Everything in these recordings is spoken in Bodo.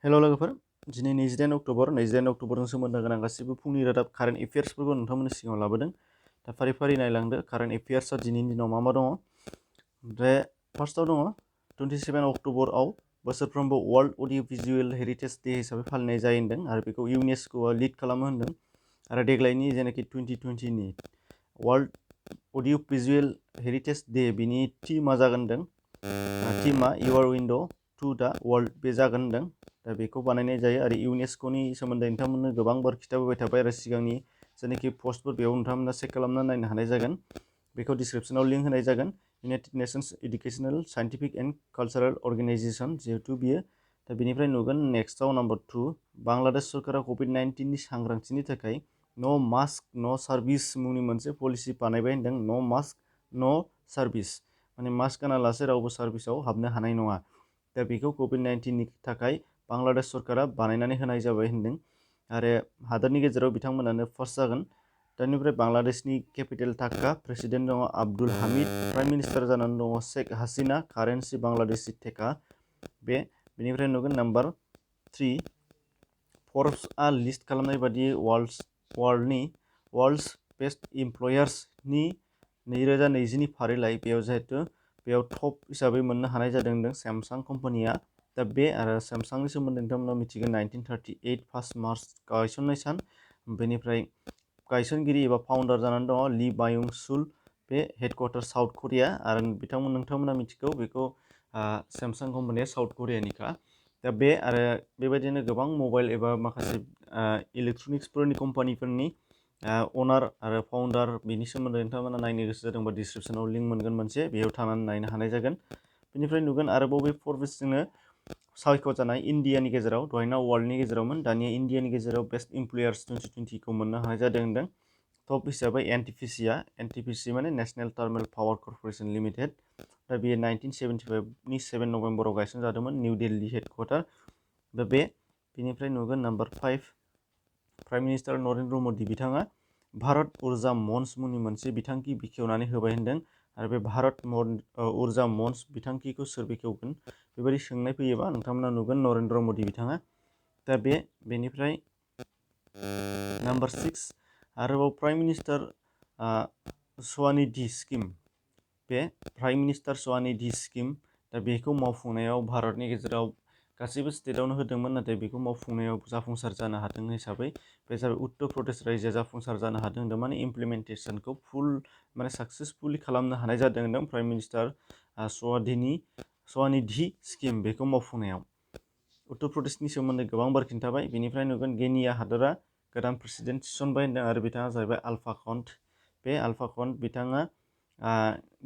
हेल' लोगोफोर, दिनै 28 अक्ट'बरजों सोमोन्दो गोनां गासिबो फुंनि रादाब कारेन्ट एफेयार्सफोरखौ नोंथांमोननि सिगाङाव लाबोदों। दा फारि फारि नायलांदो कारेन्ट एफेयार्सआ दिनैनि दिनाव मा दङ। ओमफ्राय फार्स्टआव दङ 27 अक्ट'बराव बोसोरफ्रोमबो वर्ल्ड अडिअ भिजुएल हेरिटेज डे हिसाबै फालिनाय जायो होनदों आरो बेखौ इउनेस्क'आ लिड खालामो होनदों। आरो देग्लायनि जेनाखि 2020नि वर्ल्ड अडिअ भिजुएल हेरिटेज डे बिनि थीमा जागोन होनदों। थीमा इउर विन्ड' टु दा वर्ल्ड बे जागोन होनदों। दा बेखौ बानायनाय जायो आरो इउनेस्क'नि सोमोन्दै नोंथांमोननो गोबां बार खिथाबोबाय थाबाय आरो सिगांनि जेनाखि पस्टफोर बेयाव नोंथांमोना चेक खालामना नायनो हानाय जागोन। बेखौ डिसक्रिप्सनाव लिंक होनाय जागोन। United Nations Educational Scientific and Cultural Organization जिहेतु बियो। दा बेनिफ्राय नुगोन नेक्स्टआव नम्बर 2 बांलादेश सरकारा कभिड-19नि सांग्रांथिनि थाखाय न' मास्क न' सार्भिस मुंनि मोनसे पलिसि बानायबाय होनदों। न' मास्क न' सार्भिस माने मास्क गानालासे रावबो सार्भिसाव हाबनो हानाय नङा। दा बेखौ कभिड-19नि थाखाय बांलादेश सरकारा बानायनानै होनाय जाबाय होनदों आरो हादोरनि गेजेराव बिथांमोनानो फार्स्ट जागोन। दानिफ्राय बांलादेशनि केपिटेल ढाका, प्रेसिडेन्ट दङ आब्दुल हामिद, प्राइम मिनिस्टार जानानै दङ शेख हासिना, कारेन्सि बांलादेशी टेका। बेनिफ्राय नुगोन नम्बर 3 फर्ब्सआ लिस्ट खालामनाय बादियै वर्ल्ड्स बेस्ट इमप्लयार्सनि 2020नि फारिलाइ बेयाव टप हिसाबै मोननो हानाय जादों होनदों सैमसां कम्पानिया। दा बे आरो सैमसांनि सोमोन्दै नोंथांमोना मिथिगोन 1938 1 मार्च गायसननाय सान। बेनिफ्राय गायसनगिरि एबा फाउन्डार जानानै दङ ली बायुं सुल, बे हेडक्वार्टार साउथ करिया आरो नोंथांमोना मिथिगौ बेखौ सैमसां कम्पानिया साउथ करियानिखा। दा बे आरो बेबायदिनो गोबां मबाइल एबा माखासे इलेक्ट्रनिक्सफोरनि कम्पानिफोरनि अनार आरो फाउन्डार बिनि सोमोन्दै नोंथांमोना नायनो गोसो जादोंबा डिसक्रिप्सनाव लिंक मोनगोन मोनसे, बेयाव थांनानै नायनो हानाय जागोन। बेनिफ्राय नुगोन आरोबाव बे फर्ब्सजोंनो सायख'जानाय इन्डियानि गेजेराव दहायना वर्ल्डनि गेजेरावमोन, दानिया इन्डियानि गेजेराव बेस्ट इमप्लयार्स 2020खौ मोननो हानाय जादों होनदों। टप हिसाबै NTPC माने national thermal power corporation limited. दा बेयो 1975नि 7 नभेम्बराव गायसनजादोंमोन, निउ दिल्ली हेडक्वार्टार। दा बेनिफ्राय नुगोन number 5 prime minister Narendra Modi बिथाङा भारत उर्जा मन्च मुंनि मोनसे बिथांखि बेखेवनानै होबाय होनदों आरो बे भारत उर्जा मन्च बिथांखिखौ सोर बेखेवगोन बेबायदि सोंनाय फैयोबा नोंथांमोना नुगोन नरेन्द्र मदि बिथाङा। दा बेनिफ्राय नम्बर 6 आरोबाव प्राइम मिनिस्टार स्वनिधि स्किम, बे प्राइम मिनिस्टार स्वनिधि स्किम दा बेखौ मावफुंनायाव भारतनि गेजेराव गासैबो स्टेटआवनो होदोंमोन, नाथाय बेखौ मावफुंनायाव जाफुंसार जानो हादों हिसाबै बे जाबाय उत्तर प्रदेश रायजोआ जाफुंसार जानो हादों होनदों। माने इमप्लिमेन्टेसनखौ साक्सेसफुलि खालामनो हानाय जादों होनदों प्राइम मिनिस्टार स्वनिधि स्किम बेखौ मावफुंनायाव। उत्तर प्रदेशनि सोमोन्दै गोबां बार खिन्थाबाय। बेनिफ्राय नुगोन केनिया हादरा गोदान प्रेसिडेन्ट थिसनबाय होनदों आरो बिथाङा जाहैबाय आल्फा कन्ड। बे आल्फा कन्ड बिथाङा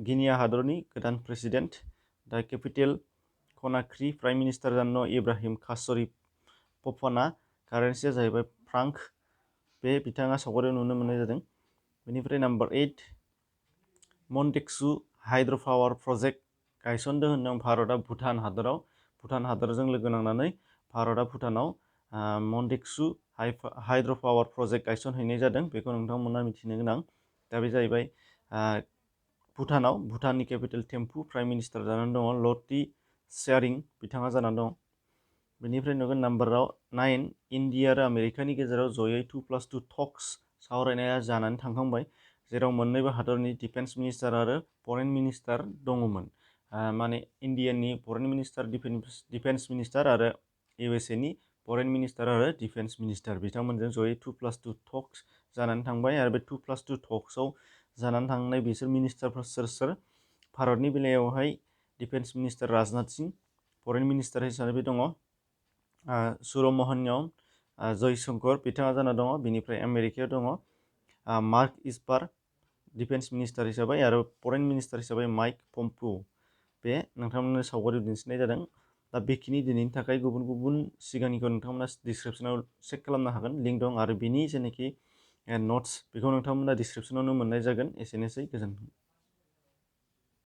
केनिया हादरनि गोदान प्रेसिडेन्ट। दा केपिटेल कनाक्री, प्राइम मिनिस्टार जानानै दङ इब्राहिम कासरि फफाना, कारेन्सिया जाहैबाय फ्रांक। बे बिथाङा सावगारियाव नुनो मोननाय जादों। बेनिफ्राय नम्बर 8 मन्टेक्सु हाइड्र' पावार प्रजेक्ट गायसनदों होनदों भारतआ भुटान हादरजों लोगो नांनानै भारतआ भुटानाव मन्टेक्सु हाइड्र' पावार प्रजेक्ट गायसनहैनाय जादों। बेखौ नोंथांमोना मिथिनो गोनां। दा बे जाहैबाय भुटाननि केपिटेल थिम्पु, प्राइम मिनिस्टार जानानै दङ लति शेरिं बिथाङा जानानै दं। बेनिफ्राय नुगोन नम्बर 9 इन्डिया आरो आमेरिकानि गेजेराव जयै 2+2 टक्स सावरायनाया जानानै थांखांबाय, जेराव मोन्नैबो हादरनि डिफेन्स मिनिस्टार आरो फरेन मिनिस्टार दङमोन। माने इन्डियानि फरेन मिनिस्टार, डिफेन्स मिनिस्टार आरो इउएसएनि फरेन मिनिस्टार आरो डिफेन्स मिनिस्टार बिथांमोनजों जयै 2+2 टक्स जानानै थांबाय। आरो बे 2+2 टक्सआव जानानै थांनाय बिसोर मिनिस्टारफोर सोर भारतनि बेलायावहाय defence minister Rajnath Singh, foreign minister हिसाबै दङ सुब्रमण्यम जयशंकर बिथाङा जाना दङ। बेनिफ्राय आमेरिकायाव दङ मार्क इस्पार डिफेन्स मिनिस्टार हिसाबै आरो फरेन मिनिस्टार हिसाबै माइक पम्पियो। बे नोंथांमोननो सावगारियाव दिन्थिनाय जादों। दा बेखिनि दिनैनि थाखाय गुबुन सिगांनिखौ नोंथांमोना डिसक्रिप्सनाव चेक खालामनो हागोन, लिंक दं। आरो बिनि जेनाखि नट्स बेखौ नोंथांमोना डिसक्रिप्सनावनो मोननाय जागोन। एसेनोसै, गोजोन्थों।